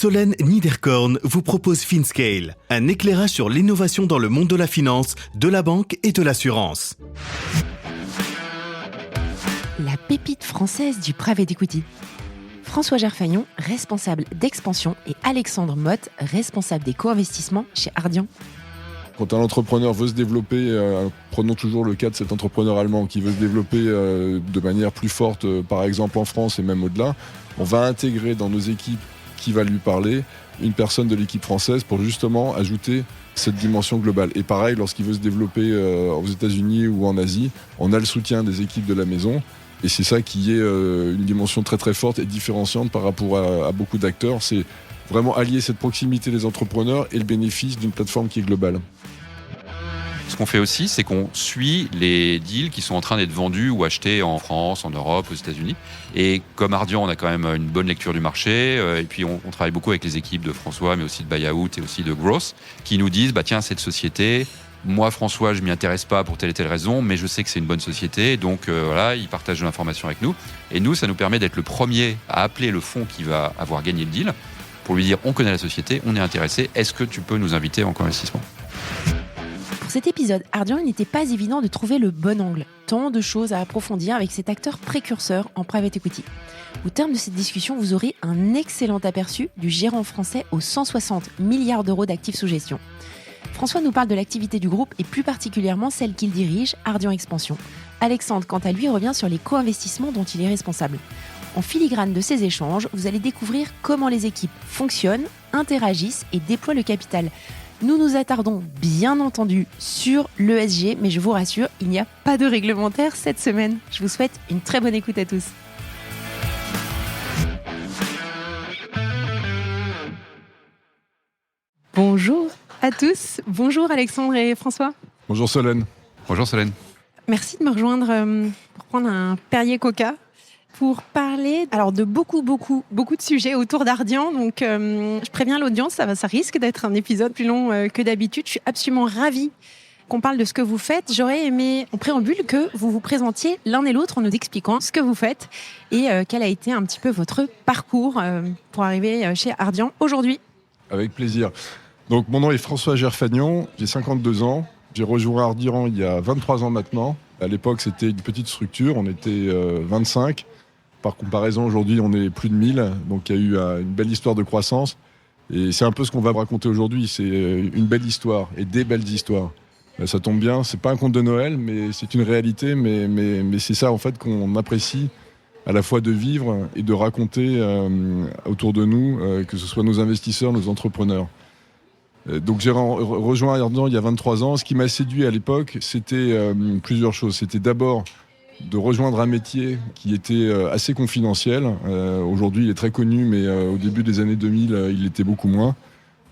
Solène Niederkorn vous propose FinScale, un éclairage sur l'innovation dans le monde de la finance, de la banque et de l'assurance. La pépite française du private equity. François Gerfagnon, responsable d'expansion, et Alexandre Motte, responsable des co-investissements chez Ardian. Quand un entrepreneur veut se développer, prenons toujours le cas de cet entrepreneur allemand qui veut se développer de manière plus forte, par exemple en France et même au-delà, on va intégrer dans nos équipes qui va lui parler une personne de l'équipe française pour justement ajouter cette dimension globale. Et pareil, lorsqu'il veut se développer aux États-Unis ou en Asie, on a le soutien des équipes de la maison. Et c'est ça qui est une dimension très très forte et différenciante par rapport à beaucoup d'acteurs. C'est vraiment allier cette proximité des entrepreneurs et le bénéfice d'une plateforme qui est globale. Ce qu'on fait aussi, c'est qu'on suit les deals qui sont en train d'être vendus ou achetés en France, en Europe, aux États-Unis. Et comme Ardian, on a quand même une bonne lecture du marché. Et puis, on travaille beaucoup avec les équipes de François, mais aussi de Buyout et aussi de Growth, qui nous disent, tiens, cette société, moi, François, je m'y intéresse pas pour telle et telle raison, mais je sais que c'est une bonne société. Donc, voilà, ils partagent de l'information avec nous. Et nous, ça nous permet d'être le premier à appeler le fonds qui va avoir gagné le deal pour lui dire, on connaît la société, on est intéressé, est-ce que tu peux nous inviter en co-investissement ? Pour cet épisode, Ardian, il n'était pas évident de trouver le bon angle. Tant de choses à approfondir avec cet acteur précurseur en private equity. Au terme de cette discussion, vous aurez un excellent aperçu du gérant français aux 160 milliards d'euros d'actifs sous gestion. François nous parle de l'activité du groupe et plus particulièrement celle qu'il dirige, Ardian Expansion. Alexandre, quant à lui, revient sur les co-investissements dont il est responsable. En filigrane de ces échanges, vous allez découvrir comment les équipes fonctionnent, interagissent et déploient le capital. Nous nous attardons bien entendu sur l'ESG, mais je vous rassure, il n'y a pas de réglementaire cette semaine. Je vous souhaite une très bonne écoute à tous. Bonjour à tous. Bonjour Alexandre et François. Bonjour Solène. Bonjour Solène. Merci de me rejoindre pour prendre un Perrier Coca pour parler de beaucoup de sujets autour d'Ardian. Donc, je préviens l'audience, ça risque d'être un épisode plus long que d'habitude. Je suis absolument ravie qu'on parle de ce que vous faites. J'aurais aimé, en préambule, que vous vous présentiez l'un et l'autre en nous expliquant ce que vous faites et quel a été un petit peu votre parcours pour arriver chez Ardian aujourd'hui. Avec plaisir. Donc, mon nom est François Gerfagnon, j'ai 52 ans. J'ai rejoint Ardian il y a 23 ans maintenant. À l'époque, c'était une petite structure, on était 25. Par comparaison, aujourd'hui, on est plus de 1000. Donc, il y a eu une belle histoire de croissance. Et c'est un peu ce qu'on va raconter aujourd'hui. C'est une belle histoire et des belles histoires. Ça tombe bien, c'est pas un conte de Noël, mais c'est une réalité. Mais c'est ça, en fait, qu'on apprécie à la fois de vivre et de raconter autour de nous, que ce soit nos investisseurs, nos entrepreneurs. Donc, j'ai rejoint Ardian il y a 23 ans. Ce qui m'a séduit à l'époque, c'était plusieurs choses. C'était d'abord de rejoindre un métier qui était assez confidentiel. Aujourd'hui, il est très connu, mais au début des années 2000, il l'était beaucoup moins.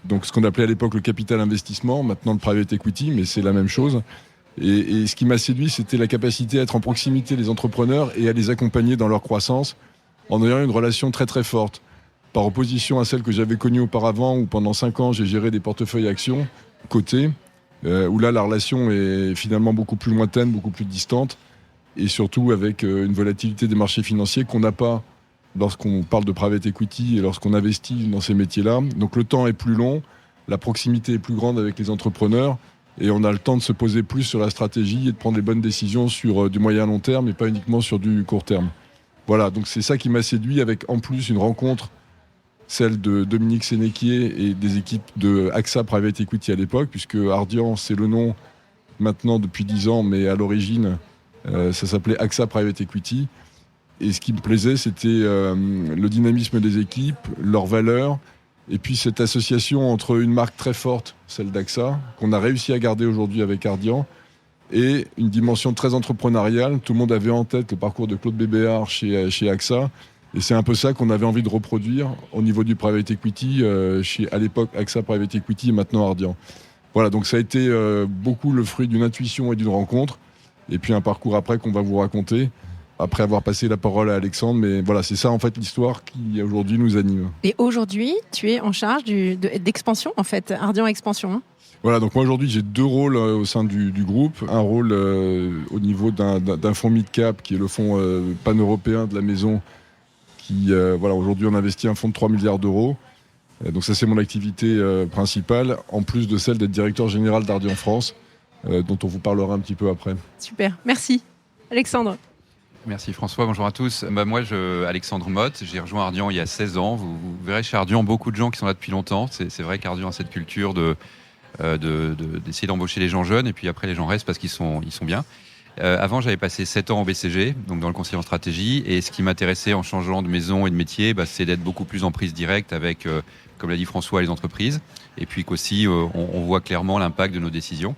Donc, ce qu'on appelait à l'époque le capital investissement, maintenant le private equity, mais c'est la même chose. Et ce qui m'a séduit, c'était la capacité à être en proximité des entrepreneurs et à les accompagner dans leur croissance en ayant une relation très très forte. Par opposition à celle que j'avais connue auparavant, où pendant 5 ans, j'ai géré des portefeuilles actions cotés, où là, la relation est finalement beaucoup plus lointaine, beaucoup plus distante, et surtout avec une volatilité des marchés financiers qu'on n'a pas lorsqu'on parle de private equity et lorsqu'on investit dans ces métiers-là. Donc le temps est plus long, la proximité est plus grande avec les entrepreneurs et on a le temps de se poser plus sur la stratégie et de prendre les bonnes décisions sur du moyen long terme et pas uniquement sur du court terme. Voilà, donc c'est ça qui m'a séduit, avec en plus une rencontre, celle de Dominique Sénéquier et des équipes de AXA Private Equity à l'époque, puisque Ardian, c'est le nom maintenant depuis 10 ans, mais à l'origine, ça s'appelait AXA Private Equity. Et ce qui me plaisait, c'était le dynamisme des équipes, leurs valeurs, et puis cette association entre une marque très forte, celle d'AXA, qu'on a réussi à garder aujourd'hui avec Ardian, et une dimension très entrepreneuriale. Tout le monde avait en tête le parcours de Claude Bébéar chez AXA, et c'est un peu ça qu'on avait envie de reproduire au niveau du private equity, à l'époque AXA Private Equity et maintenant Ardian. Voilà, donc ça a été beaucoup le fruit d'une intuition et d'une rencontre, et puis un parcours après qu'on va vous raconter, après avoir passé la parole à Alexandre. Mais voilà, c'est ça en fait l'histoire qui aujourd'hui nous anime. Et aujourd'hui, tu es en charge d'expansion, en fait, Ardian Expansion. Hein. Voilà, donc moi aujourd'hui j'ai 2 rôles au sein du groupe. Un rôle au niveau d'un fonds mid-cap qui est le fonds pan-européen de la maison, qui voilà, aujourd'hui on investit un fonds de 3 milliards d'euros. Donc ça, c'est mon activité principale, en plus de celle d'être directeur général d'Ardian France, dont on vous parlera un petit peu après. Super, merci. Alexandre. Merci François, bonjour à tous. Moi, Alexandre Motte, j'ai rejoint Ardian il y a 16 ans. Vous verrez chez Ardian beaucoup de gens qui sont là depuis longtemps. C'est vrai qu'Ardian a cette culture d'essayer d'embaucher les gens jeunes et puis après les gens restent parce qu'ils sont bien. Avant, j'avais passé 7 ans au BCG, donc dans le conseil en stratégie, et ce qui m'intéressait en changeant de maison et de métier, c'est d'être beaucoup plus en prise directe avec, comme l'a dit François, les entreprises, et puis qu'aussi on voit clairement l'impact de nos décisions.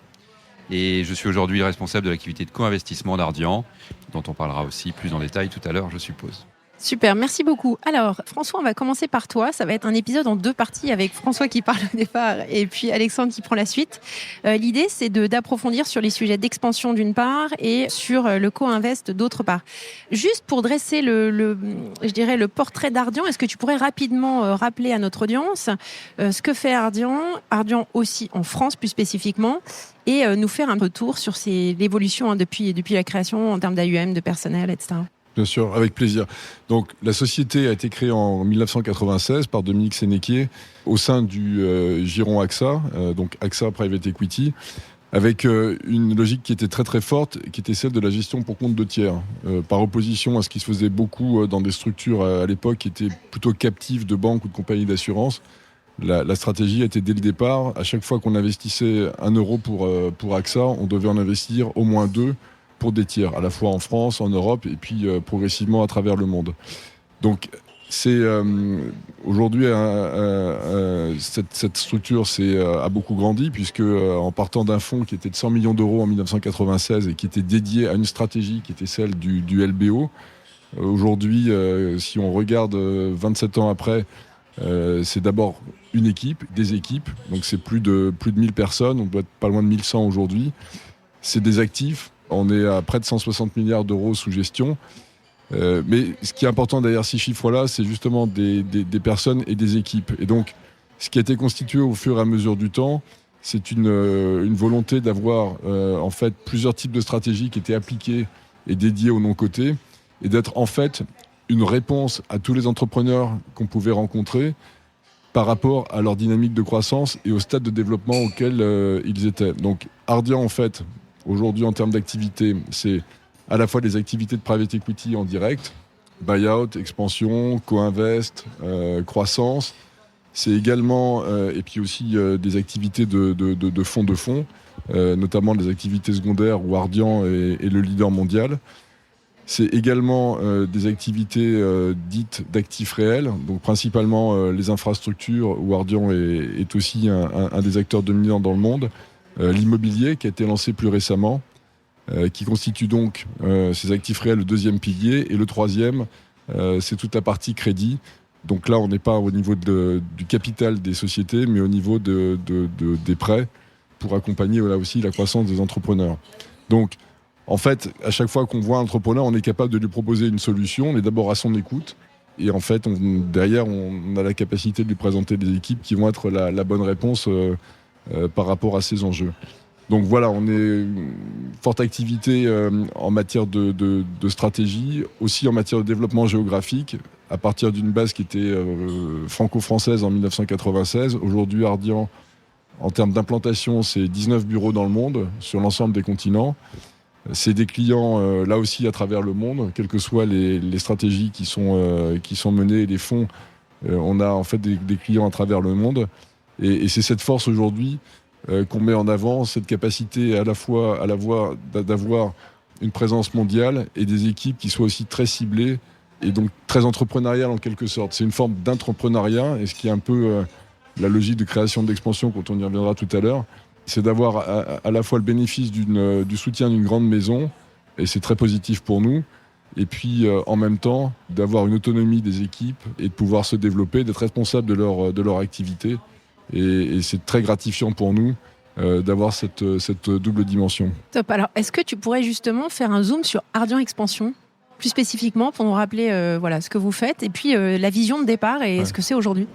Et je suis aujourd'hui responsable de l'activité de co-investissement d'Ardian, dont on parlera aussi plus en détail tout à l'heure, je suppose. Super, merci beaucoup. Alors, François, on va commencer par toi. Ça va être un épisode en 2 parties avec François qui parle au départ et puis Alexandre qui prend la suite. L'idée, c'est d'approfondir sur les sujets d'expansion d'une part et sur le co-invest d'autre part. Juste pour dresser le portrait d'Ardian, est-ce que tu pourrais rapidement rappeler à notre audience ce que fait Ardian aussi en France plus spécifiquement, et nous faire un retour sur l'évolution depuis la création en termes d'AUM, de personnel, etc. Bien sûr, avec plaisir. Donc, la société a été créée en 1996 par Dominique Sénéquier au sein du giron AXA, donc AXA Private Equity, avec une logique qui était très très forte, qui était celle de la gestion pour compte de tiers, par opposition à ce qui se faisait beaucoup dans des structures à l'époque qui étaient plutôt captives de banques ou de compagnies d'assurance. La stratégie était dès le départ, à chaque fois qu'on investissait 1 euro pour AXA, on devait en investir au moins 2 pour des tiers, à la fois en France, en Europe et puis progressivement à travers le monde. Donc c'est aujourd'hui cette structure a beaucoup grandi puisque en partant d'un fonds qui était de 100 millions d'euros en 1996 et qui était dédié à une stratégie qui était celle du LBO, aujourd'hui si on regarde 27 ans après, c'est d'abord une équipe, des équipes, donc c'est plus de 1000 personnes, on doit être pas loin de 1100 aujourd'hui. C'est des actifs. On est à près de 160 milliards d'euros sous gestion. Mais ce qui est important derrière ces chiffres-là, c'est justement des personnes et des équipes. Et donc, ce qui a été constitué au fur et à mesure du temps, c'est une volonté d'avoir en fait plusieurs types de stratégies qui étaient appliquées et dédiées aux non-cotés, et d'être en fait une réponse à tous les entrepreneurs qu'on pouvait rencontrer par rapport à leur dynamique de croissance et au stade de développement auquel ils étaient. Donc, Ardian, en fait, aujourd'hui, en termes d'activité, c'est à la fois des activités de private equity en direct, buyout, expansion, co-invest, croissance. C'est également, et puis aussi des activités de fonds de fonds, notamment des activités secondaires où Ardian est le leader mondial. C'est également des activités dites d'actifs réels, donc principalement les infrastructures où Ardian est aussi un des acteurs dominants dans le monde. L'immobilier qui a été lancé plus récemment, qui constitue donc ces actifs réels le 2e pilier, et le 3e, c'est toute la partie crédit. Donc là, on n'est pas au niveau du capital des sociétés, mais au niveau des prêts pour accompagner là aussi la croissance des entrepreneurs. Donc, en fait, à chaque fois qu'on voit un entrepreneur, on est capable de lui proposer une solution. On est d'abord à son écoute. Et en fait, derrière, on a la capacité de lui présenter des équipes qui vont être la bonne réponse par rapport à ces enjeux. Donc voilà, on est une forte activité en matière de stratégie, aussi en matière de développement géographique, à partir d'une base qui était franco-française en 1996. Aujourd'hui, Ardian, en termes d'implantation, c'est 19 bureaux dans le monde, sur l'ensemble des continents. C'est des clients, là aussi, à travers le monde, quelles que soient les stratégies qui sont menées et les fonds. On a en fait des clients à travers le monde. Et c'est cette force aujourd'hui qu'on met en avant, cette capacité à la fois d'avoir une présence mondiale et des équipes qui soient aussi très ciblées et donc très entrepreneuriales en quelque sorte. C'est une forme d'entrepreneuriat, et ce qui est un peu la logique de création d'expansion quand on y reviendra tout à l'heure, c'est d'avoir à la fois le bénéfice du soutien d'une grande maison, et c'est très positif pour nous, et puis en même temps d'avoir une autonomie des équipes et de pouvoir se développer, d'être responsable de leur activité. Et c'est très gratifiant pour nous d'avoir cette double dimension. Top. Alors, est-ce que tu pourrais justement faire un zoom sur Ardian Expansion, plus spécifiquement, pour nous rappeler ce que vous faites, et puis la vision de départ et ce que c'est aujourd'hui?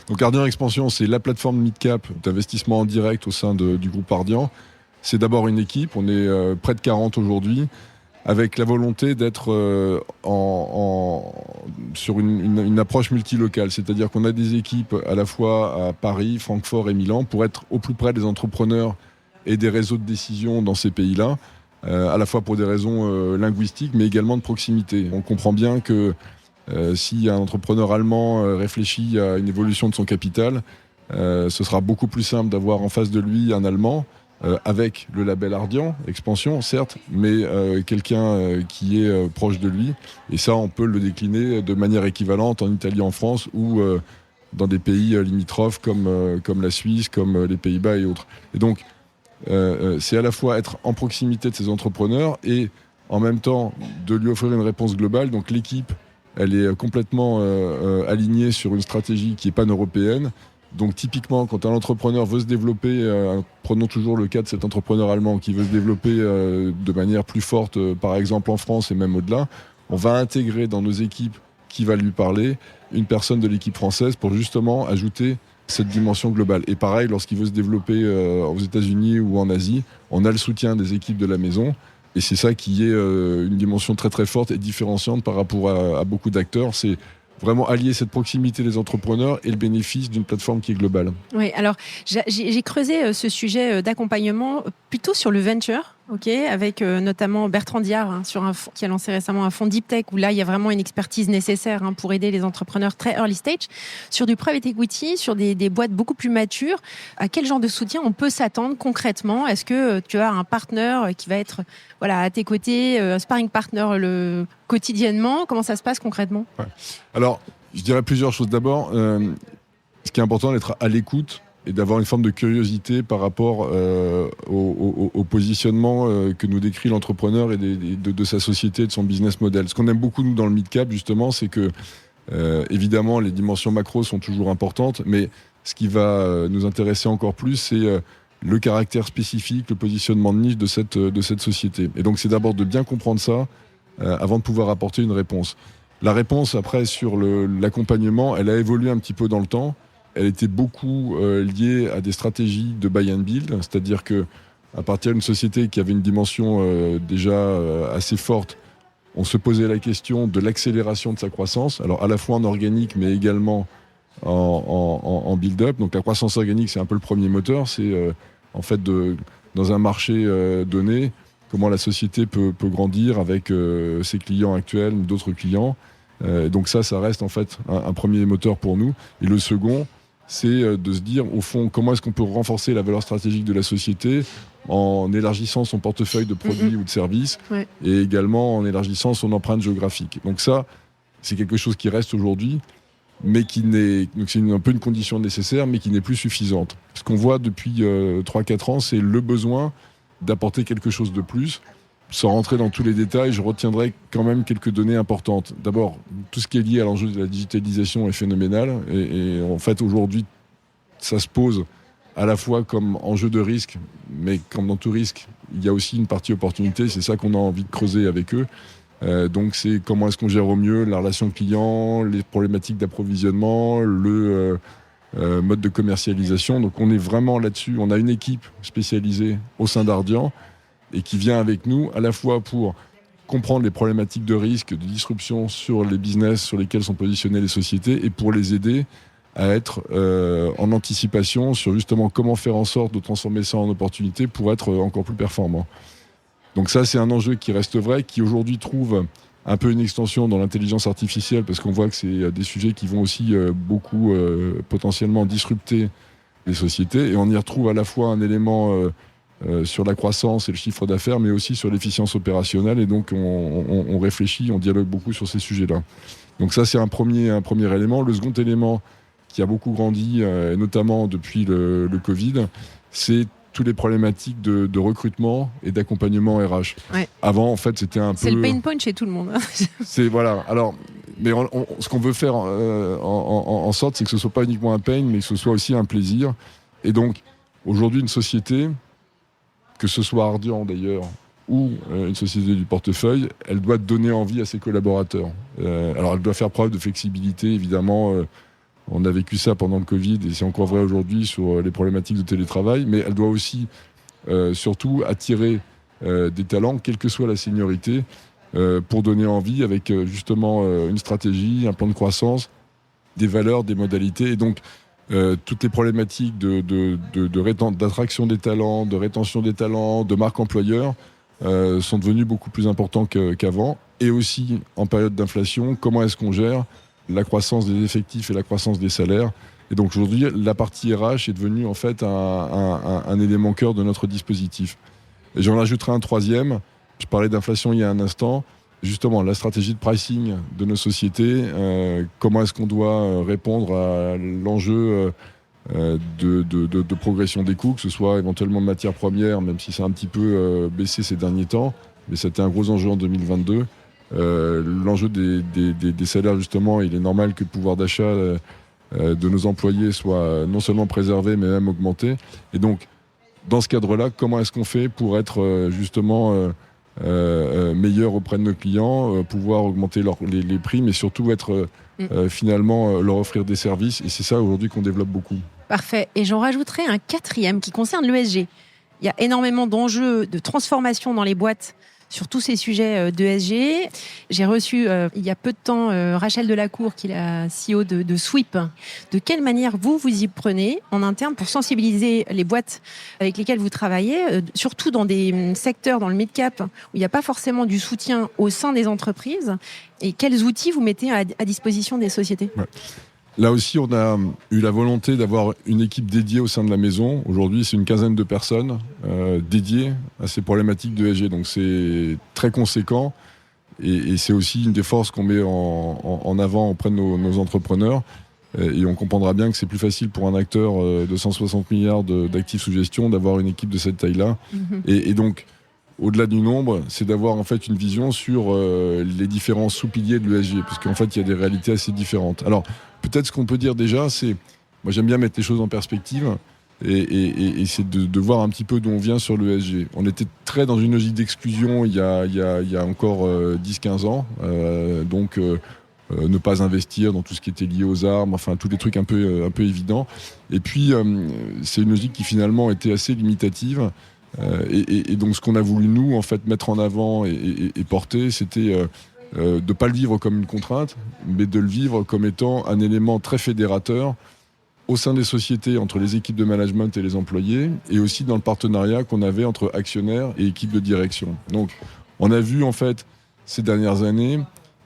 Donc Ardian Expansion, c'est la plateforme mid-cap d'investissement en direct au sein du groupe Ardian. C'est d'abord une équipe, on est près de 40 aujourd'hui. avec la volonté d'être sur une approche multilocale. C'est-à-dire qu'on a des équipes à la fois à Paris, Francfort et Milan pour être au plus près des entrepreneurs et des réseaux de décision dans ces pays-là, à la fois pour des raisons linguistiques, mais également de proximité. On comprend bien que si un entrepreneur allemand réfléchit à une évolution de son capital, ce sera beaucoup plus simple d'avoir en face de lui un Allemand avec le label Ardian, Expansion, certes, mais quelqu'un qui est proche de lui. Et ça, on peut le décliner de manière équivalente en Italie, en France, ou dans des pays limitrophes comme la Suisse, comme les Pays-Bas et autres. Et donc, c'est à la fois être en proximité de ces entrepreneurs et en même temps de lui offrir une réponse globale. Donc l'équipe, elle est complètement alignée sur une stratégie qui est pan-européenne. Donc typiquement, quand un entrepreneur veut se développer, prenons toujours le cas de cet entrepreneur allemand qui veut se développer de manière plus forte, par exemple en France et même au-delà, on va intégrer dans nos équipes qui va lui parler une personne de l'équipe française pour justement ajouter cette dimension globale. Et pareil, lorsqu'il veut se développer aux États-Unis ou en Asie, on a le soutien des équipes de la maison. Et c'est ça qui est une dimension très très forte et différenciante par rapport à beaucoup d'acteurs. C'est vraiment allier cette proximité des entrepreneurs et le bénéfice d'une plateforme qui est globale. Oui, alors j'ai creusé ce sujet d'accompagnement plutôt sur le venture, avec notamment Bertrand Diard sur un fonds, qui a lancé récemment un fonds Deep Tech où là il y a vraiment une expertise nécessaire pour aider les entrepreneurs très early stage. Sur du private equity, sur des boîtes beaucoup plus matures, à quel genre de soutien on peut s'attendre concrètement? Est-ce que tu as un partenaire qui va être à tes côtés, un sparring partner quotidiennement? Comment ça se passe concrètement? Alors, je dirais plusieurs choses. D'abord, ce qui est important, d'être à l'écoute et d'avoir une forme de curiosité par rapport au positionnement que nous décrit l'entrepreneur et de sa société, de son business model. Ce qu'on aime beaucoup, nous, dans le mid-cap, justement, c'est que, évidemment, les dimensions macro sont toujours importantes, mais ce qui va nous intéresser encore plus, c'est le caractère spécifique, le positionnement de niche de cette société. Et donc, c'est d'abord de bien comprendre ça avant de pouvoir apporter une réponse. La réponse, après, sur l'accompagnement, elle a évolué un petit peu dans le temps. Elle était beaucoup liée à des stratégies de buy and build, c'est-à-dire que à partir d'une société qui avait une dimension déjà assez forte, on se posait la question de l'accélération de sa croissance, alors à la fois en organique, mais également en build-up. Donc la croissance organique, c'est un peu le premier moteur, c'est en fait dans un marché donné, comment la société peut grandir avec ses clients actuels, d'autres clients. Donc ça reste en fait un premier moteur pour nous. Et le second, c'est de se dire, au fond, comment est-ce qu'on peut renforcer la valeur stratégique de la société en élargissant son portefeuille de produits ou de services, et également en élargissant son empreinte géographique. Donc ça, c'est quelque chose qui reste aujourd'hui, mais donc c'est un peu une condition nécessaire, mais qui n'est plus suffisante. Ce qu'on voit depuis 3-4 ans, c'est le besoin d'apporter quelque chose de plus. Sans rentrer dans tous les détails, je retiendrai quand même quelques données importantes. D'abord, tout ce qui est lié à l'enjeu de la digitalisation est phénoménal. Et en fait, aujourd'hui, ça se pose à la fois comme enjeu de risque, mais comme dans tout risque, il y a aussi une partie opportunité. C'est ça qu'on a envie de creuser avec eux. Donc, c'est comment est-ce qu'on gère au mieux la relation client, les problématiques d'approvisionnement, le mode de commercialisation. Donc, on est vraiment là-dessus. On a une équipe spécialisée au sein d'Ardian et qui vient avec nous à la fois pour comprendre les problématiques de risque, de disruption sur les business sur lesquels sont positionnées les sociétés et pour les aider à être en anticipation sur justement comment faire en sorte de transformer ça en opportunité pour être encore plus performant. Donc ça, c'est un enjeu qui reste vrai, qui aujourd'hui trouve un peu une extension dans l'intelligence artificielle parce qu'on voit que c'est des sujets qui vont aussi beaucoup potentiellement disrupter les sociétés et on y retrouve à la fois un élément sur la croissance et le chiffre d'affaires, mais aussi sur l'efficience opérationnelle. Et donc, on réfléchit, on dialogue beaucoup sur ces sujets-là. Donc ça, c'est un premier élément. Le second élément qui a beaucoup grandi, notamment depuis le Covid, c'est toutes les problématiques de recrutement et d'accompagnement RH. Ouais. Avant, en fait, c'était un peu... C'est le pain point chez tout le monde. C'est, voilà. Alors, mais ce qu'on veut faire en sorte, c'est que ce ne soit pas uniquement un pain, mais que ce soit aussi un plaisir. Et donc, aujourd'hui, une société... que ce soit Ardian d'ailleurs ou une société du portefeuille, elle doit donner envie à ses collaborateurs. Alors elle doit faire preuve de flexibilité, évidemment. On a vécu ça pendant le Covid et c'est encore vrai aujourd'hui sur les problématiques de télétravail, mais elle doit aussi surtout attirer des talents, quelle que soit la seniorité, pour donner envie avec justement une stratégie, un plan de croissance, des valeurs, des modalités. Et donc, toutes les problématiques d'attraction des talents, de rétention des talents, de marque employeur sont devenues beaucoup plus importantes qu'avant. Et aussi, en période d'inflation, comment est-ce qu'on gère la croissance des effectifs et la croissance des salaires. Et donc aujourd'hui, la partie RH est devenue en fait un élément cœur de notre dispositif. Et j'en rajouterai un troisième. Je parlais d'inflation il y a un instant. Justement, la stratégie de pricing de nos sociétés, comment est-ce qu'on doit répondre à l'enjeu de progression des coûts, que ce soit éventuellement de matières premières, même si ça a un petit peu baissé ces derniers temps, mais c'était un gros enjeu en 2022. L'enjeu des salaires, justement, il est normal que le pouvoir d'achat de nos employés soit non seulement préservé, mais même augmenté. Et donc, dans ce cadre-là, comment est-ce qu'on fait pour être justement meilleur auprès de nos clients, pouvoir augmenter les prix, mais surtout être finalement leur offrir des services. Et c'est ça aujourd'hui qu'on développe beaucoup. Parfait. Et j'en rajouterai un quatrième qui concerne l'ESG. Il y a énormément d'enjeux de transformation dans les boîtes sur tous ces sujets d'ESG. J'ai reçu il y a peu de temps Rachel Delacour, qui est la CEO de Sweep. De quelle manière vous y prenez en interne pour sensibiliser les boîtes avec lesquelles vous travaillez, surtout dans des secteurs, dans le mid-cap, où il n'y a pas forcément du soutien au sein des entreprises, et quels outils vous mettez à disposition des sociétés ? Ouais. Là aussi, on a eu la volonté d'avoir une équipe dédiée au sein de la maison. Aujourd'hui, c'est une quinzaine de personnes dédiées à ces problématiques de ESG. Donc, c'est très conséquent. Et c'est aussi une des forces qu'on met en avant auprès de nos entrepreneurs. Et on comprendra bien que c'est plus facile pour un acteur de 160 milliards d'actifs sous gestion d'avoir une équipe de cette taille-là. Et donc, au-delà du nombre, c'est d'avoir en fait une vision sur les différents sous-piliers de l'ESG, parce qu'en fait, il y a des réalités assez différentes. Alors, peut-être ce qu'on peut dire déjà, c'est... Moi, j'aime bien mettre les choses en perspective, et c'est de voir un petit peu d'où on vient sur l'ESG. On était très dans une logique d'exclusion il y a encore 10-15 ans, donc ne pas investir dans tout ce qui était lié aux armes, enfin, tous les trucs un peu évidents. Et puis, c'est une logique qui finalement était assez limitative. Et donc ce qu'on a voulu nous en fait mettre en avant et porter, c'était de ne pas le vivre comme une contrainte, mais de le vivre comme étant un élément très fédérateur au sein des sociétés, entre les équipes de management et les employés, et aussi dans le partenariat qu'on avait entre actionnaires et équipes de direction. Donc on a vu en fait ces dernières années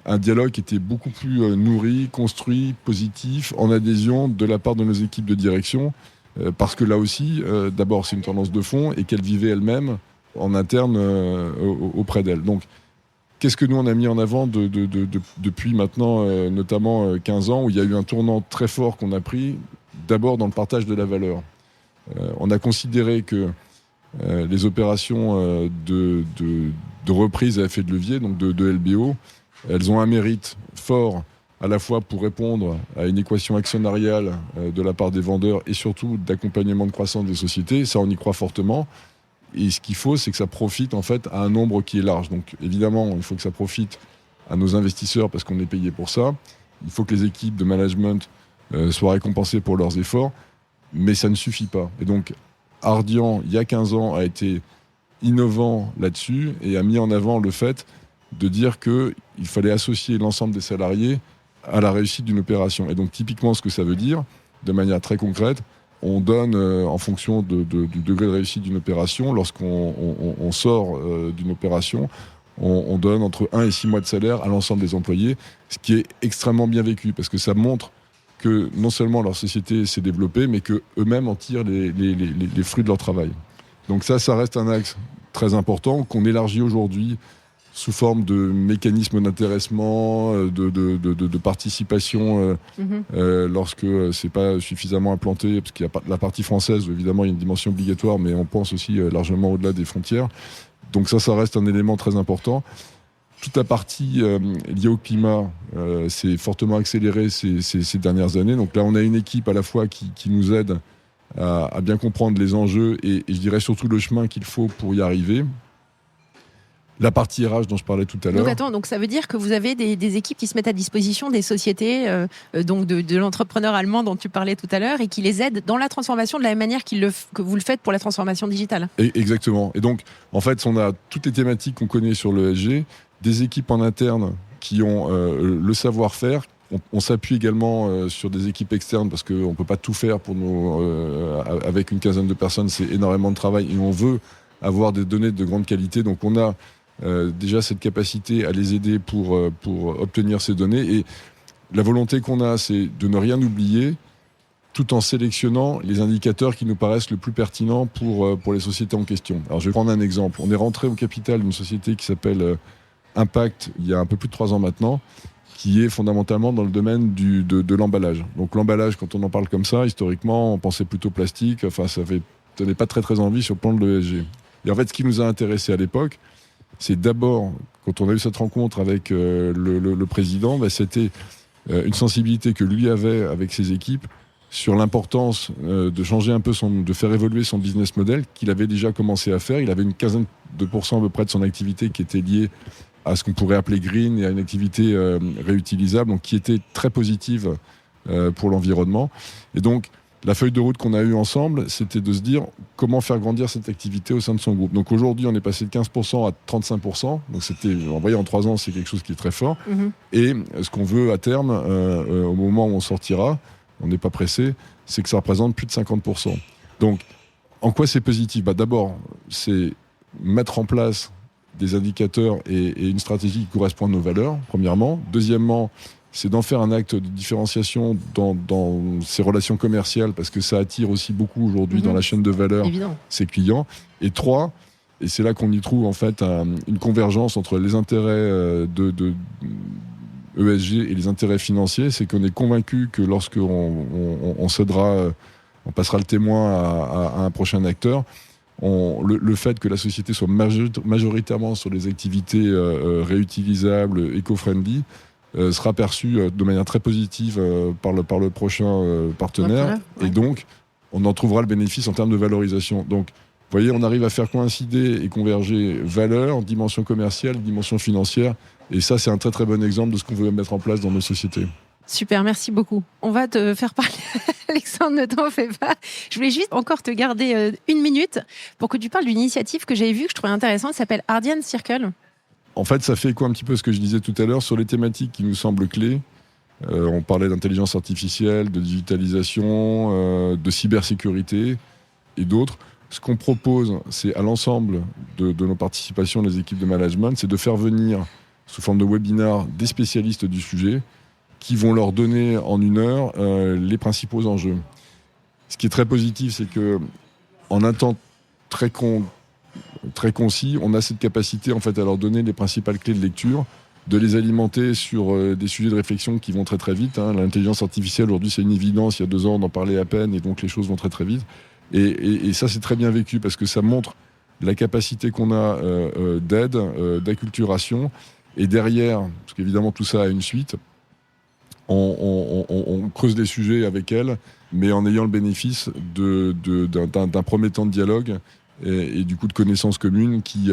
un dialogue qui était beaucoup plus nourri, construit, positif, en adhésion de la part de nos équipes de direction. Parce que là aussi, d'abord, c'est une tendance de fond et qu'elle vivait elle-même en interne auprès d'elle. Donc, qu'est-ce que nous, on a mis en avant depuis maintenant, notamment 15 ans, où il y a eu un tournant très fort qu'on a pris, d'abord dans le partage de la valeur. On a considéré que les opérations de reprise à effet de levier, donc de LBO, elles ont un mérite fort à la fois pour répondre à une équation actionnariale de la part des vendeurs et surtout d'accompagnement de croissance des sociétés. Ça, on y croit fortement. Et ce qu'il faut, c'est que ça profite en fait à un nombre qui est large. Donc évidemment, il faut que ça profite à nos investisseurs parce qu'on est payé pour ça. Il faut que les équipes de management soient récompensées pour leurs efforts. Mais ça ne suffit pas. Et donc, Ardian, il y a 15 ans, a été innovant là-dessus et a mis en avant le fait de dire qu'il fallait associer l'ensemble des salariés à la réussite d'une opération. Et donc typiquement ce que ça veut dire, de manière très concrète, on donne en fonction du degré de réussite d'une opération, lorsqu'on sort d'une opération, on donne entre 1 et 6 mois de salaire à l'ensemble des employés, ce qui est extrêmement bien vécu, parce que ça montre que non seulement leur société s'est développée, mais qu'eux-mêmes en tirent les fruits de leur travail. Donc ça reste un axe très important qu'on élargit aujourd'hui sous forme de mécanismes d'intéressement, de participation lorsque c'est pas suffisamment implanté, parce qu'il y a la partie française, évidemment, il y a une dimension obligatoire, mais on pense aussi largement au-delà des frontières. Donc ça reste un élément très important. Toute la partie liée au climat s'est fortement accélérée ces dernières années. Donc là, on a une équipe à la fois qui nous aide à bien comprendre les enjeux et je dirais surtout le chemin qu'il faut pour y arriver. La partie RH dont je parlais tout à l'heure. Donc ça veut dire que vous avez des équipes qui se mettent à disposition des sociétés, donc de l'entrepreneur allemand dont tu parlais tout à l'heure, et qui les aident dans la transformation de la même manière que vous le faites pour la transformation digitale. Exactement. Et donc, en fait, on a toutes les thématiques qu'on connaît sur l'ESG, des équipes en interne qui ont le savoir-faire. On s'appuie également sur des équipes externes parce qu'on ne peut pas tout faire pour avec une quinzaine de personnes, c'est énormément de travail et on veut avoir des données de grande qualité. Donc on a déjà cette capacité à les aider pour obtenir ces données. Et la volonté qu'on a, c'est de ne rien oublier tout en sélectionnant les indicateurs qui nous paraissent le plus pertinents pour les sociétés en question. Alors je vais prendre un exemple. On est rentré au capital d'une société qui s'appelle Impact il y a un peu plus de 3 ans maintenant, qui est fondamentalement dans le domaine de l'emballage. Donc l'emballage, quand on en parle comme ça, historiquement, on pensait plutôt plastique, enfin ça tenait pas très très envie sur le plan de l'ESG. Et en fait, ce qui nous a intéressé à l'époque, c'est d'abord, quand on a eu cette rencontre avec le président, c'était une sensibilité que lui avait avec ses équipes sur l'importance de changer un peu de faire évoluer son business model, qu'il avait déjà commencé à faire. Il avait une quinzaine de pourcents à peu près de son activité qui était liée à ce qu'on pourrait appeler green et à une activité réutilisable, donc qui était très positive pour l'environnement. Et donc, la feuille de route qu'on a eue ensemble, c'était de se dire comment faire grandir cette activité au sein de son groupe. Donc aujourd'hui, on est passé de 15% à 35%. Donc c'était, en voyant en 3 ans, c'est quelque chose qui est très fort. Mmh. Et ce qu'on veut à terme, au moment où on sortira, on n'est pas pressé, c'est que ça représente plus de 50%. Donc, en quoi c'est positif ? D'abord, c'est mettre en place des indicateurs et une stratégie qui correspond à nos valeurs, premièrement. Deuxièmement, c'est d'en faire un acte de différenciation dans ses relations commerciales, parce que ça attire aussi beaucoup aujourd'hui dans la chaîne de valeur ses clients. Et 3, et c'est là qu'on y trouve en fait une convergence entre les intérêts de ESG et les intérêts financiers, c'est qu'on est convaincu que lorsqu'on cédera, on passera le témoin à un prochain acteur, le fait que la société soit majoritairement sur des activités réutilisables, éco-friendly, sera perçu de manière très positive par le prochain partenaire. Et donc, on en trouvera le bénéfice en termes de valorisation. Donc, vous voyez, on arrive à faire coïncider et converger valeur, dimension commerciale, dimension financière. Et ça, c'est un très très bon exemple de ce qu'on veut mettre en place dans nos sociétés. Super, merci beaucoup. On va te faire parler, Alexandre, ne t'en fais pas. Je voulais juste encore te garder 1 minute pour que tu parles d'une initiative que j'avais vue, que je trouvais intéressante, qui s'appelle Ardian Circle. En fait, ça fait écho un petit peu ce que je disais tout à l'heure sur les thématiques qui nous semblent clés. On parlait d'intelligence artificielle, de digitalisation, de cybersécurité et d'autres. Ce qu'on propose, c'est à l'ensemble de nos participations, des équipes de management, c'est de faire venir, sous forme de webinar, des spécialistes du sujet qui vont leur donner en 1 heure les principaux enjeux. Ce qui est très positif, c'est que en un temps très concis, on a cette capacité en fait à leur donner les principales clés de lecture, de les alimenter sur des sujets de réflexion qui vont très très vite. L'intelligence artificielle aujourd'hui c'est une évidence, il y a 2 ans on en parlait à peine et donc les choses vont très très vite. Et ça c'est très bien vécu parce que ça montre la capacité qu'on a d'aide, d'acculturation, et derrière, parce qu'évidemment tout ça a une suite, on creuse des sujets avec elle, mais en ayant le bénéfice d'un premier temps de dialogue et du coup de connaissances communes qui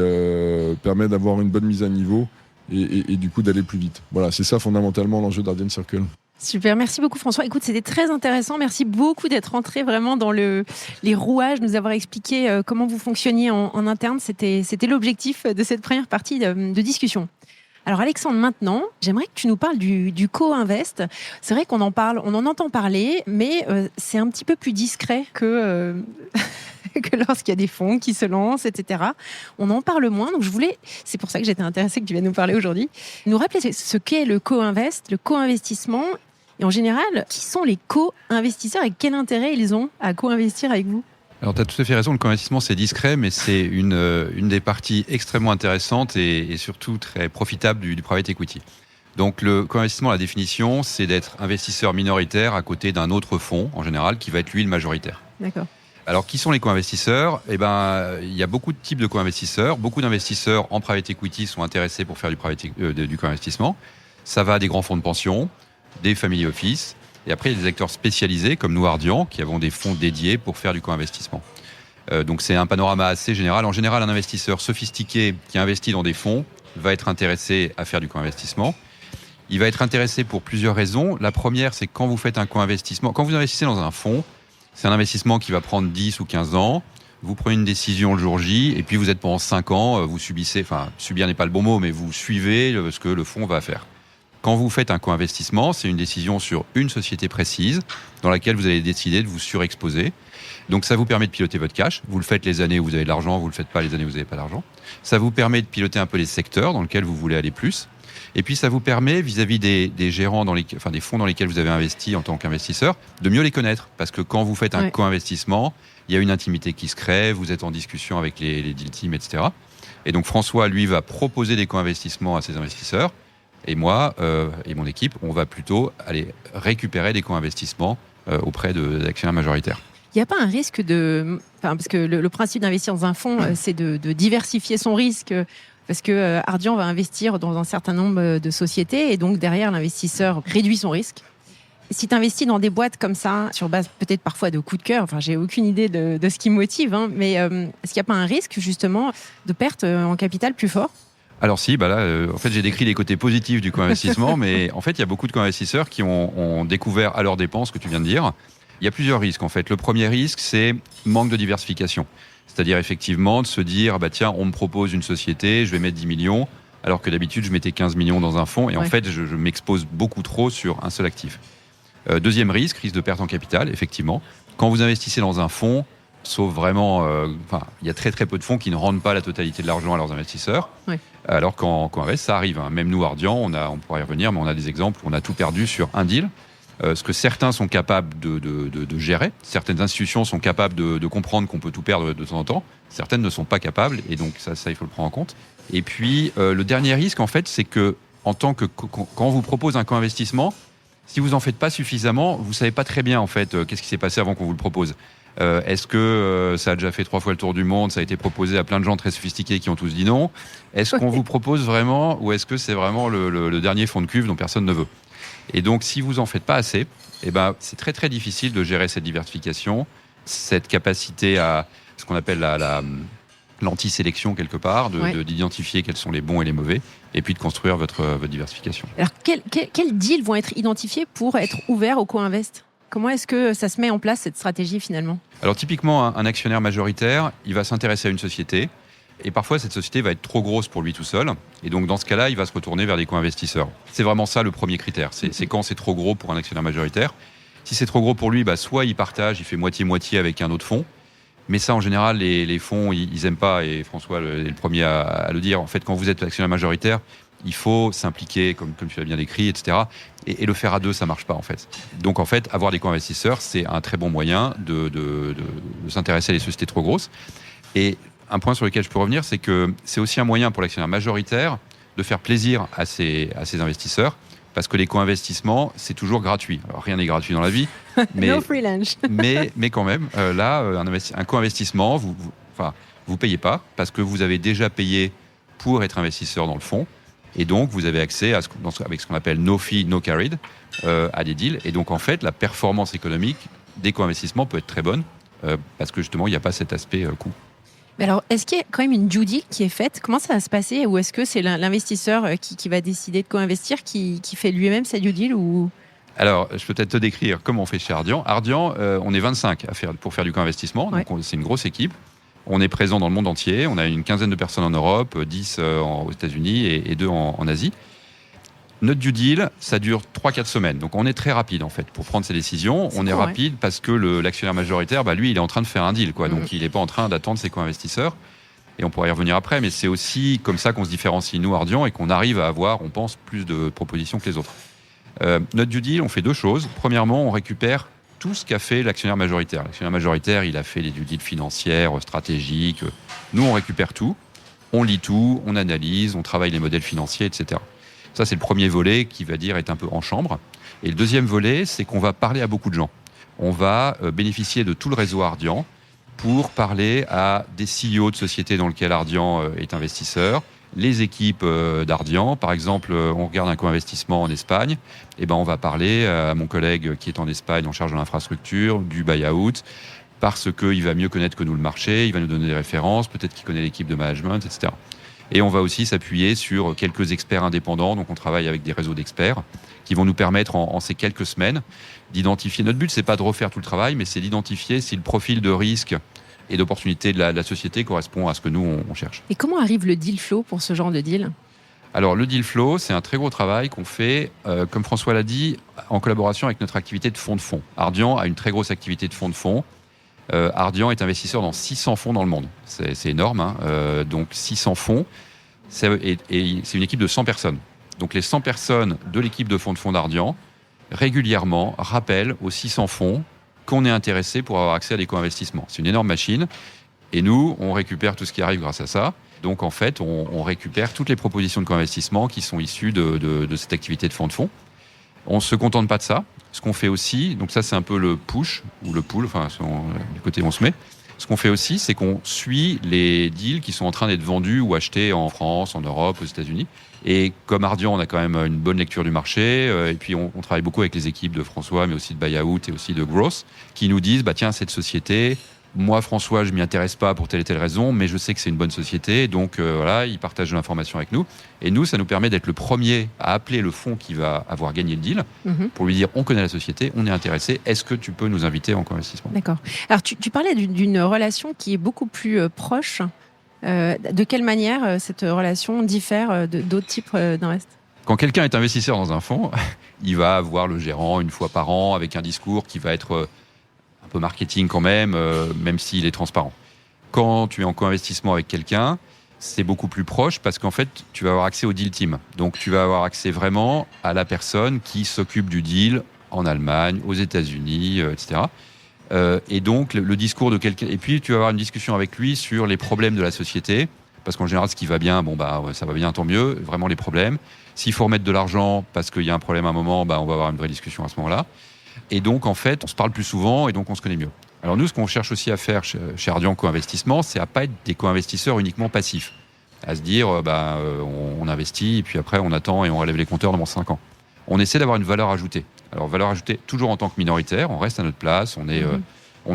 permet d'avoir une bonne mise à niveau et du coup d'aller plus vite. Voilà, c'est ça fondamentalement l'enjeu d'Ardian Circle. Super, merci beaucoup François. Écoute, c'était très intéressant. Merci beaucoup d'être rentré vraiment dans les rouages, nous avoir expliqué comment vous fonctionniez en interne. C'était l'objectif de cette première partie de discussion. Alors Alexandre, maintenant, j'aimerais que tu nous parles du co-invest. C'est vrai qu'on en parle, on en entend parler, mais c'est un petit peu plus discret que lorsqu'il y a des fonds qui se lancent, etc. On en parle moins, donc c'est pour ça que j'étais intéressée que tu viennes nous parler aujourd'hui. Nous rappeler ce qu'est le co-invest, le co-investissement, et en général, qui sont les co-investisseurs et quel intérêt ils ont à co-investir avec vous ? Alors, tu as tout à fait raison, le co-investissement, c'est discret, mais c'est une des parties extrêmement intéressantes et surtout très profitable du private equity. Donc, le co-investissement, la définition, c'est d'être investisseur minoritaire à côté d'un autre fonds, en général, qui va être, lui, le majoritaire. D'accord. Alors, qui sont les co-investisseurs ? Il y a beaucoup de types de co-investisseurs. Beaucoup d'investisseurs en private equity sont intéressés pour faire du co-investissement. Ça va des grands fonds de pension, des family office. Et après, il y a des acteurs spécialisés, comme nous, Ardian, qui avons des fonds dédiés pour faire du co-investissement. Donc c'est un panorama assez général. En général, un investisseur sophistiqué qui investit dans des fonds va être intéressé à faire du co-investissement. Il va être intéressé pour plusieurs raisons. La première, c'est que quand vous faites un co-investissement, quand vous investissez dans un fonds, c'est un investissement qui va prendre 10 ou 15 ans. Vous prenez une décision le jour J et puis vous êtes pendant 5 ans, vous subissez, enfin subir n'est pas le bon mot, mais vous suivez ce que le fonds va faire. Quand vous faites un co-investissement, c'est une décision sur une société précise dans laquelle vous allez décider de vous surexposer. Donc ça vous permet de piloter votre cash. Vous le faites les années où vous avez de l'argent, vous le faites pas les années où vous n'avez pas d'argent. Ça vous permet de piloter un peu les secteurs dans lesquels vous voulez aller plus. Et puis ça vous permet, vis-à-vis des gérants, des fonds dans lesquels vous avez investi en tant qu'investisseur, de mieux les connaître. Parce que quand vous faites un co-investissement, il y a une intimité qui se crée, vous êtes en discussion avec les deal teams, etc. Et donc François, lui, va proposer des co-investissements à ses investisseurs. Et moi et mon équipe, on va plutôt aller récupérer des co-investissements auprès d'actionnaires majoritaires. Il n'y a pas un risque parce que le principe d'investir dans un fonds, c'est de diversifier son risque, parce que Ardian va investir dans un certain nombre de sociétés, et donc derrière, l'investisseur réduit son risque. Si tu investis dans des boîtes comme ça, sur base peut-être parfois de coups de cœur, enfin j'ai aucune idée de ce qui motive, mais est-ce qu'il n'y a pas un risque justement de perte en capital plus fort ? Alors si, en fait j'ai décrit les côtés positifs du co-investissement, mais en fait il y a beaucoup de co-investisseurs qui ont découvert à leurs dépens ce que tu viens de dire. Il y a plusieurs risques en fait. Le premier risque, c'est manque de diversification. C'est-à-dire effectivement de se dire, tiens, on me propose une société, je vais mettre 10 millions, alors que d'habitude je mettais 15 millions dans un fonds, et en fait je m'expose beaucoup trop sur un seul actif. Deuxième risque de perte en capital, effectivement. Quand vous investissez dans un fonds, sauf vraiment, il y a très très peu de fonds qui ne rendent pas la totalité de l'argent à leurs investisseurs. Oui. Alors qu'en co-invest, ça arrive. Même nous, Ardian, on pourra y revenir, mais on a des exemples où on a tout perdu sur un deal. Ce que certains sont capables de gérer. Certaines institutions sont capables de comprendre qu'on peut tout perdre de temps en temps. Certaines ne sont pas capables, et donc ça il faut le prendre en compte. Et puis, le dernier risque, en fait, c'est que quand on vous propose un co-investissement, si vous en faites pas suffisamment, vous savez pas très bien, en fait, qu'est-ce qui s'est passé avant qu'on vous le propose. Est-ce que ça a déjà fait 3 fois le tour du monde, ça a été proposé à plein de gens très sophistiqués qui ont tous dit non? Est-ce qu'on vous propose vraiment, ou est-ce que c'est vraiment le dernier fond de cuve dont personne ne veut? Et donc, si vous en faites pas assez, c'est très très difficile de gérer cette diversification, cette capacité à ce qu'on appelle l'anti-sélection quelque part, d'identifier quels sont les bons et les mauvais, et puis de construire votre diversification. Alors, quels deals vont être identifiés pour être ouverts au co-invest ? Comment est-ce que ça se met en place, cette stratégie, finalement ? Alors, typiquement, un actionnaire majoritaire, il va s'intéresser à une société, et parfois, cette société va être trop grosse pour lui tout seul, et donc, dans ce cas-là, il va se retourner vers des co-investisseurs. C'est vraiment ça, le premier critère. C'est quand c'est trop gros pour un actionnaire majoritaire. Si c'est trop gros pour lui, soit il partage, il fait moitié-moitié avec un autre fonds, mais ça, en général, les fonds, ils aiment pas, et François est le premier à le dire. En fait, quand vous êtes actionnaire majoritaire, il faut s'impliquer, comme tu l'as bien décrit, etc. Et le faire à deux, ça marche pas, en fait. Donc, en fait, avoir des co-investisseurs, c'est un très bon moyen de s'intéresser à des sociétés trop grosses. Et un point sur lequel je peux revenir, c'est que c'est aussi un moyen pour l'actionnaire majoritaire de faire plaisir à ses investisseurs, parce que les co-investissements, c'est toujours gratuit. Alors, rien n'est gratuit dans la vie, mais, no free lunch. mais quand même, un co-investissement, vous payez pas, parce que vous avez déjà payé pour être investisseur dans le fonds. Et donc, vous avez accès avec ce qu'on appelle no fee, no carried, à des deals. Et donc, en fait, la performance économique des co-investissements peut être très bonne, parce que justement, il n'y a pas cet aspect coût. Mais alors, est-ce qu'il y a quand même une due deal qui est faite ? Comment ça va se passer ? Ou est-ce que c'est l'investisseur qui va décider de co-investir, qui fait lui-même sa due deal ou... Alors, je peux peut-être te décrire comment on fait chez Ardian. Ardian, on est 25 pour faire du co-investissement, donc c'est une grosse équipe. On est présent dans le monde entier. On a une quinzaine de personnes en Europe, 10 aux États-Unis et 2 en Asie. Notre due deal, ça dure 3-4 semaines. Donc, on est très rapide, en fait, pour prendre ces décisions. On est rapide parce que l'actionnaire majoritaire, lui, il est en train de faire un deal, quoi. Donc, il n'est pas en train d'attendre ses co-investisseurs. Et on pourra y revenir après, mais c'est aussi comme ça qu'on se différencie, nous, Ardian, et qu'on arrive à avoir, on pense, plus de propositions que les autres. Notre due deal, on fait 2 choses. Premièrement, on récupère tout ce qu'a fait l'actionnaire majoritaire. L'actionnaire majoritaire, il a fait les due deals financières, stratégiques. Nous, on récupère tout. On lit tout, on analyse, on travaille les modèles financiers, etc. Ça, c'est le premier volet qui va dire est un peu en chambre. Et le deuxième volet, c'est qu'on va parler à beaucoup de gens. On va bénéficier de tout le réseau Ardian pour parler à des CEO de sociétés dans lesquelles Ardian est investisseur, les équipes d'Ardian. Par exemple, on regarde un co-investissement en Espagne, on va parler à mon collègue qui est en Espagne en charge de l'infrastructure, du buy-out, parce qu'il va mieux connaître que nous le marché, il va nous donner des références, peut-être qu'il connaît l'équipe de management, etc. Et on va aussi s'appuyer sur quelques experts indépendants, donc on travaille avec des réseaux d'experts qui vont nous permettre en ces quelques semaines d'identifier. Notre but, c'est pas de refaire tout le travail, mais c'est d'identifier si le profil de risque et d'opportunité de la société correspond à ce que nous, on cherche. Et comment arrive le deal flow pour ce genre de deal ? Alors, le deal flow, c'est un très gros travail qu'on fait, comme François l'a dit, en collaboration avec notre activité de fonds de fonds. Ardian a une très grosse activité de fonds de fonds. Ardian est investisseur dans 600 fonds dans le monde. C'est énorme, hein. Donc 600 fonds, et c'est une équipe de 100 personnes. Donc les 100 personnes de l'équipe de fonds d'Ardian, régulièrement, rappellent aux 600 fonds qu'on est intéressé pour avoir accès à des co-investissements. C'est une énorme machine. Et nous, on récupère tout ce qui arrive grâce à ça. Donc en fait, on récupère toutes les propositions de co-investissement qui sont issues de cette activité de fonds. On ne se contente pas de ça. Ce qu'on fait aussi, donc ça c'est un peu le push ou le pull, enfin du côté où on se met. Ce qu'on fait aussi, c'est qu'on suit les deals qui sont en train d'être vendus ou achetés en France, en Europe, aux États-Unis. Et comme Ardian, on a quand même une bonne lecture du marché. Et puis on travaille beaucoup avec les équipes de François, mais aussi de Buyout et aussi de Growth, qui nous disent, tiens, cette société, moi François, je m'y intéresse pas pour telle et telle raison, mais je sais que c'est une bonne société. Donc voilà, ils partagent de l'information avec nous. Et nous, ça nous permet d'être le premier à appeler le fonds qui va avoir gagné le deal pour lui dire, on connaît la société, on est intéressé, est-ce que tu peux nous inviter en co-investissement ? D'accord. Alors tu parlais d'une relation qui est beaucoup plus proche. De quelle manière cette relation diffère d'autres types d'invest ? Quand quelqu'un est investisseur dans un fonds, il va voir le gérant une fois par an avec un discours qui va être un peu marketing quand même s'il est transparent. Quand tu es en co-investissement avec quelqu'un, c'est beaucoup plus proche parce qu'en fait, tu vas avoir accès au deal team. Donc, tu vas avoir accès vraiment à la personne qui s'occupe du deal en Allemagne, aux États-Unis, etc. Et donc, le discours de quelqu'un... Et puis, tu vas avoir une discussion avec lui sur les problèmes de la société. Parce qu'en général, ce qui va bien, ça va bien, tant mieux. Vraiment les problèmes. S'il faut remettre de l'argent parce qu'il y a un problème à un moment, on va avoir une vraie discussion à ce moment-là. Et donc, en fait, on se parle plus souvent et donc on se connaît mieux. Alors nous, ce qu'on cherche aussi à faire chez Ardian Co-Investissement, c'est à pas être des co-investisseurs uniquement passifs. À se dire, on investit et puis après, on attend et on relève les compteurs dans 5 ans. On essaie d'avoir une valeur ajoutée. Alors, valeur ajoutée toujours en tant que minoritaire, on reste à notre place, on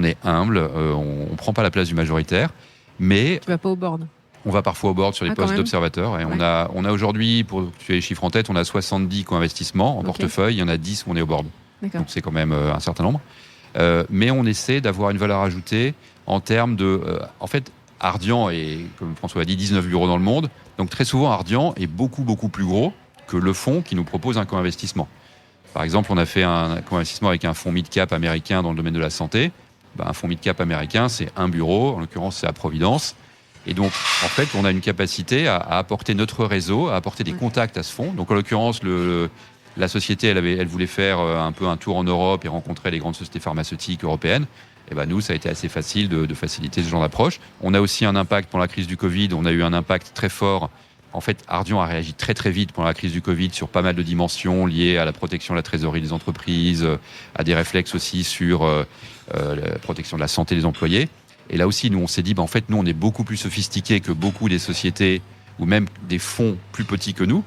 est humble, on prend pas la place du majoritaire, mais... Tu vas pas au board ? On va parfois au board sur les postes d'observateurs. Et on a aujourd'hui, pour que tu aies les chiffres en tête, on a 70 co-investissements en portefeuille, il y en a 10 où on est au board. D'accord. Donc c'est quand même un certain nombre. Mais on essaie d'avoir une valeur ajoutée en termes de... en fait, Ardian est, comme François a dit, 19 bureaux dans le monde. Donc très souvent, Ardian est beaucoup, beaucoup plus gros que le fonds qui nous propose un co-investissement. Par exemple, on a fait un co-investissement avec un fonds mid-cap américain dans le domaine de la santé. Un fonds mid-cap américain, c'est un bureau. En l'occurrence, c'est à Providence. Et donc, en fait, on a une capacité à apporter notre réseau, à apporter des contacts à ce fonds. Donc, en l'occurrence, la société, elle voulait faire un peu un tour en Europe et rencontrer les grandes sociétés pharmaceutiques européennes. Et nous, ça a été assez facile de faciliter ce genre d'approche. On a aussi un impact pendant la crise du Covid. On a eu un impact très fort. En fait, Ardian a réagi très très vite pendant la crise du Covid sur pas mal de dimensions liées à la protection de la trésorerie des entreprises, à des réflexes aussi sur la protection de la santé des employés. Et là aussi, nous, on s'est dit, en fait, nous, on est beaucoup plus sophistiqués que beaucoup des sociétés ou même des fonds plus petits que nous.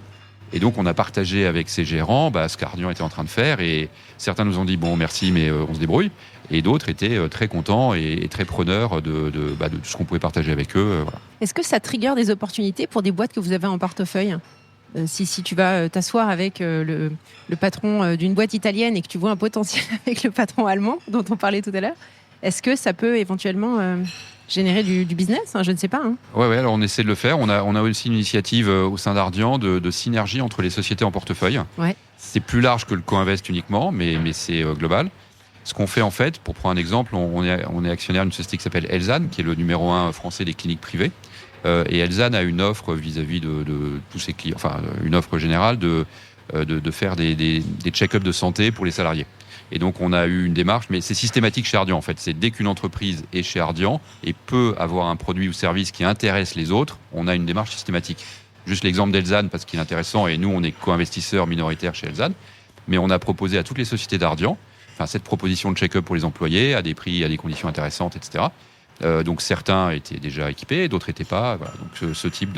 Et donc, on a partagé avec ces gérants ce qu'Ardian était en train de faire. Et certains nous ont dit, bon, merci, mais on se débrouille. Et d'autres étaient très contents et très preneurs de tout ce qu'on pouvait partager avec eux. Voilà. Est-ce que ça trigger des opportunités pour des boîtes que vous avez en portefeuille ? Si tu vas t'asseoir avec le patron d'une boîte italienne et que tu vois un potentiel avec le patron allemand dont on parlait tout à l'heure, est-ce que ça peut éventuellement générer du business ? Je ne sais pas. Ouais, alors on essaie de le faire. On a aussi une initiative au sein d'Ardian de synergie entre les sociétés en portefeuille. Ouais. C'est plus large que le co-invest uniquement, mais c'est global. Ce qu'on fait en fait, pour prendre un exemple, on est actionnaire d'une société qui s'appelle Elsan, qui est le numéro 1 français des cliniques privées. Et Elsan a une offre vis-à-vis de tous ses clients, enfin une offre générale de faire des check-ups de santé pour les salariés. Et donc, on a eu une démarche, mais c'est systématique chez Ardian, en fait. C'est dès qu'une entreprise est chez Ardian et peut avoir un produit ou service qui intéresse les autres, on a une démarche systématique. Juste l'exemple d'Elsan, parce qu'il est intéressant, et nous, on est co-investisseurs minoritaires chez Elsan, mais on a proposé à toutes les sociétés d'Ardian, cette proposition de check-up pour les employés, à des prix, à des conditions intéressantes, etc. Donc, certains étaient déjà équipés, d'autres n'étaient pas. Voilà. Donc, ce type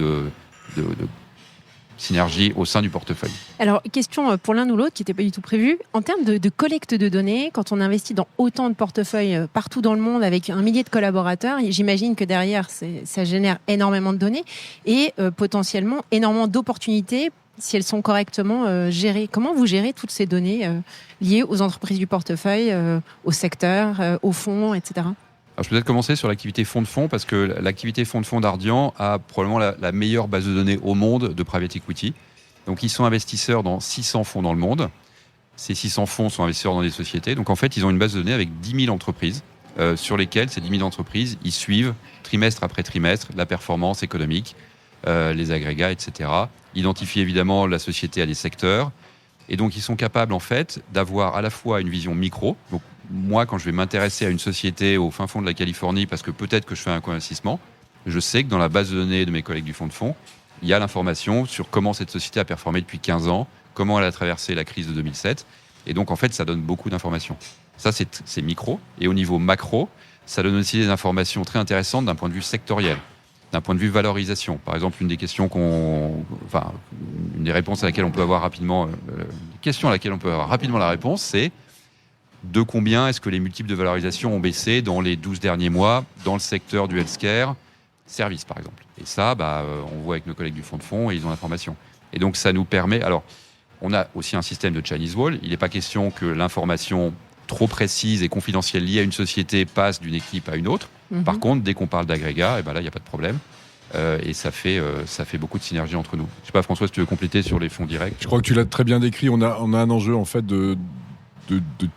synergie au sein du portefeuille. Alors, question pour l'un ou l'autre qui n'était pas du tout prévu. En termes de collecte de données, quand on investit dans autant de portefeuilles partout dans le monde avec 1 millier de collaborateurs, j'imagine que derrière, ça génère énormément de données et potentiellement énormément d'opportunités si elles sont correctement gérées. Comment vous gérez toutes ces données liées aux entreprises du portefeuille, au secteur, aux fonds, etc. Alors, je peux peut-être commencer sur l'activité fonds de fonds, parce que l'activité fonds de fonds d'Ardian a probablement la meilleure base de données au monde de private equity. Donc, ils sont investisseurs dans 600 fonds dans le monde. Ces 600 fonds sont investisseurs dans des sociétés. Donc, en fait, ils ont une base de données avec 10 000 entreprises sur lesquelles, ces 10 000 entreprises, ils suivent trimestre après trimestre la performance économique, les agrégats, etc. Identifient évidemment la société à des secteurs. Et donc, ils sont capables, en fait, d'avoir à la fois une vision micro. Donc, moi, quand je vais m'intéresser à une société au fin fond de la Californie, parce que peut-être que je fais un co-investissement, je sais que dans la base de données de mes collègues du fonds de fonds, il y a l'information sur comment cette société a performé depuis 15 ans, comment elle a traversé la crise de 2007. Et donc, en fait, ça donne beaucoup d'informations. Ça, c'est micro. Et au niveau macro, ça donne aussi des informations très intéressantes d'un point de vue sectoriel, d'un point de vue valorisation. Par exemple, une des réponses à laquelle on peut avoir rapidement, la réponse, c'est de combien est-ce que les multiples de valorisation ont baissé dans les 12 derniers mois dans le secteur du healthcare, service par exemple. Et ça, on voit avec nos collègues du fonds de fonds et ils ont l'information. Et donc ça nous permet... Alors, on a aussi un système de Chinese Wall. Il n'est pas question que l'information trop précise et confidentielle liée à une société passe d'une équipe à une autre. Par contre, dès qu'on parle d'agrégat, là, il n'y a pas de problème. Et ça fait beaucoup de synergie entre nous. Je ne sais pas, François, si tu veux compléter sur les fonds directs. Je crois que tu l'as très bien décrit. On a un enjeu en fait de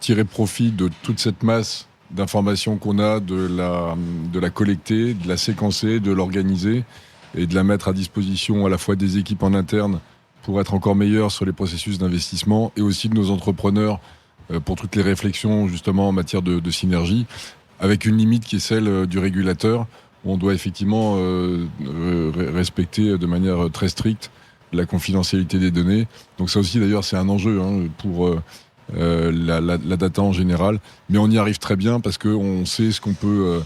tirer profit de toute cette masse d'informations qu'on a, de la collecter, de la séquencer, de l'organiser et de la mettre à disposition à la fois des équipes en interne pour être encore meilleurs sur les processus d'investissement et aussi de nos entrepreneurs pour toutes les réflexions justement en matière de synergie, avec une limite qui est celle du régulateur. On doit effectivement respecter de manière très stricte la confidentialité des données. Donc ça aussi d'ailleurs c'est un enjeu pour la data en général, mais on y arrive très bien parce qu'on sait ce qu'on peut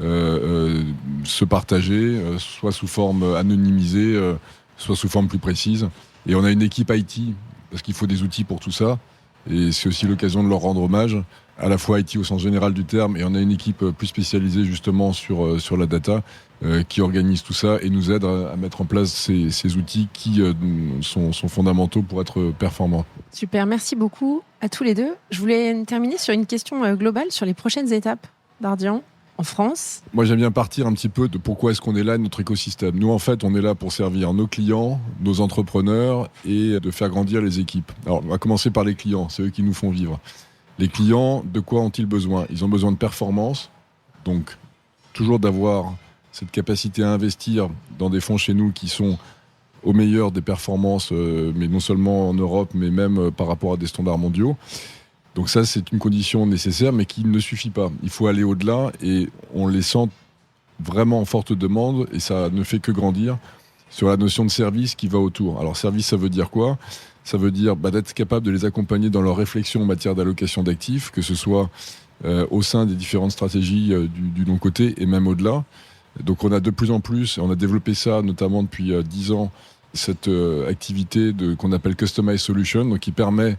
se partager, soit sous forme anonymisée, soit sous forme plus précise. Et on a une équipe IT, parce qu'il faut des outils pour tout ça, et c'est aussi l'occasion de leur rendre hommage, à la fois IT au sens général du terme, et on a une équipe plus spécialisée justement sur la data, qui organise tout ça et nous aide à mettre en place ces outils qui sont fondamentaux pour être performants. Super, merci beaucoup à tous les deux. Je voulais terminer sur une question globale sur les prochaines étapes d'Ardian en France. Moi, j'aime bien partir un petit peu de pourquoi est-ce qu'on est là, notre écosystème. Nous, en fait, on est là pour servir nos clients, nos entrepreneurs et de faire grandir les équipes. Alors, on va commencer par les clients, c'est eux qui nous font vivre. Les clients, de quoi ont-ils besoin ? Ils ont besoin de performance, donc toujours d'avoir cette capacité à investir dans des fonds chez nous qui sont au meilleur des performances, mais non seulement en Europe, mais même par rapport à des standards mondiaux. Donc ça, c'est une condition nécessaire, mais qui ne suffit pas. Il faut aller au-delà, et on les sent vraiment en forte demande, et ça ne fait que grandir, sur la notion de service qui va autour. Alors service, ça veut dire quoi ? Ça veut dire d'être capable de les accompagner dans leur réflexion en matière d'allocation d'actifs, que ce soit au sein des différentes stratégies du non-coté et même au-delà. Donc on a de plus en plus, et on a développé ça notamment depuis 10 ans, cette activité qu'on appelle Customized Solution, donc qui permet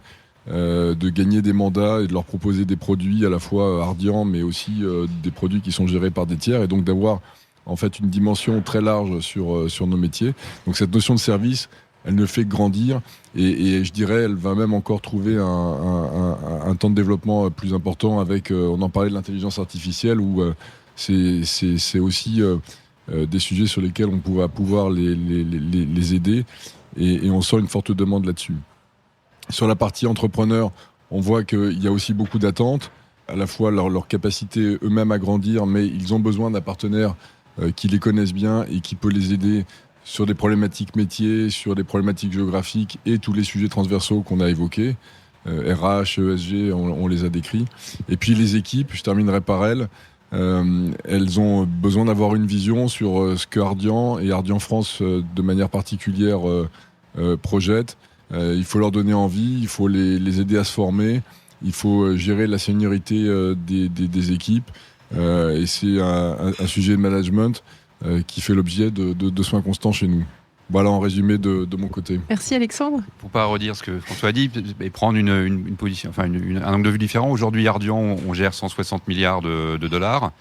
de gagner des mandats et de leur proposer des produits à la fois Ardian, mais aussi des produits qui sont gérés par des tiers, et donc d'avoir en fait une dimension très large sur nos métiers. Donc cette notion de service, elle ne fait que grandir, et je dirais elle va même encore trouver un temps de développement plus important avec, on en parlait de l'intelligence artificielle, où c'est aussi des sujets sur lesquels on va pouvoir les aider, et on sent une forte demande là-dessus. Sur la partie entrepreneur, on voit qu'il y a aussi beaucoup d'attentes, à la fois leur capacité eux-mêmes à grandir, mais ils ont besoin d'un partenaire qui les connaisse bien et qui peut les aider sur des problématiques métiers, sur des problématiques géographiques et tous les sujets transversaux qu'on a évoqués. RH, ESG, on les a décrits. Et puis les équipes, je terminerai par elles. Elles ont besoin d'avoir une vision sur ce que Ardian et Ardian France de manière particulière projettent. Il faut leur donner envie, il faut les aider à se former, il faut gérer la seniorité des équipes, et c'est un sujet de management qui fait l'objet de soins constants chez nous. Voilà en résumé de mon côté. Merci Alexandre. Pour pas redire ce que François a dit, et prendre une position, un angle de vue différent. Aujourd'hui, Ardian, on gère 160 milliards de dollars.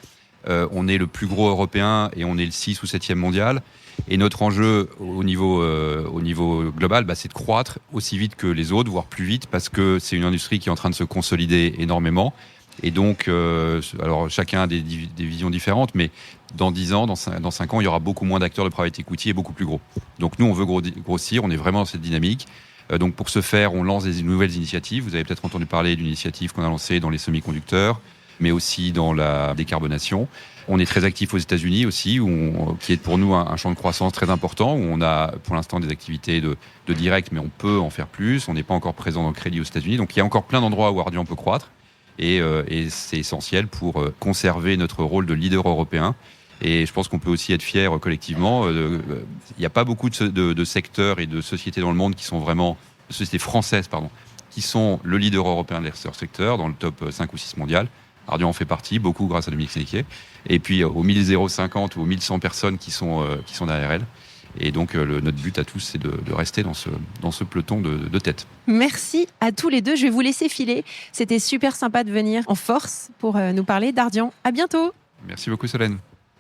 On est le plus gros européen et on est le 6 ou 7e mondial. Et notre enjeu au niveau global, c'est de croître aussi vite que les autres, voire plus vite, parce que c'est une industrie qui est en train de se consolider énormément. Et donc, alors chacun a des visions différentes, mais dans 10 ans, dans 5 ans, il y aura beaucoup moins d'acteurs de private equity et beaucoup plus gros. Donc nous, on veut grossir, on est vraiment dans cette dynamique. Donc pour ce faire, on lance des nouvelles initiatives. Vous avez peut-être entendu parler d'une initiative qu'on a lancée dans les semi-conducteurs, mais aussi dans la décarbonation. On est très actif aux États-Unis aussi, qui est pour nous un champ de croissance très important, où on a pour l'instant des activités de direct, mais on peut en faire plus. On n'est pas encore présent dans le crédit aux États-Unis. Donc il y a encore plein d'endroits où Ardian peut croître. Et c'est essentiel pour conserver notre rôle de leader européen. Et je pense qu'on peut aussi être fiers collectivement. Il n'y a pas beaucoup de secteurs et de sociétés dans le monde qui sont vraiment, de sociétés françaises, qui sont le leader européen de leur secteur, dans le top 5 ou 6 mondial. Ardian en fait partie, beaucoup grâce à Dominique Sénéquier. Et puis aux 1050 ou aux 1100 personnes qui sont derrière elle. Et donc notre but à tous, c'est de rester dans ce peloton de tête. Merci à tous les deux. Je vais vous laisser filer. C'était super sympa de venir en force pour nous parler d'Ardian. À bientôt. Merci beaucoup Solène.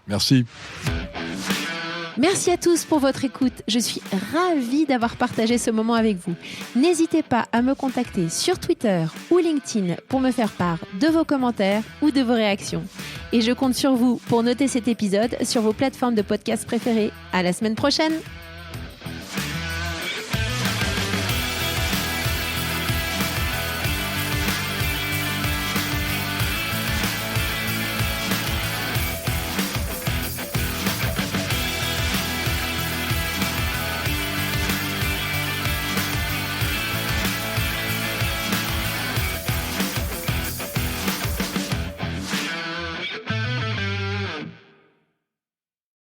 Merci. Merci à tous pour votre écoute. Je suis ravie d'avoir partagé ce moment avec vous. N'hésitez pas à me contacter sur Twitter ou LinkedIn pour me faire part de vos commentaires ou de vos réactions. Et je compte sur vous pour noter cet épisode sur vos plateformes de podcast préférées. À la semaine prochaine!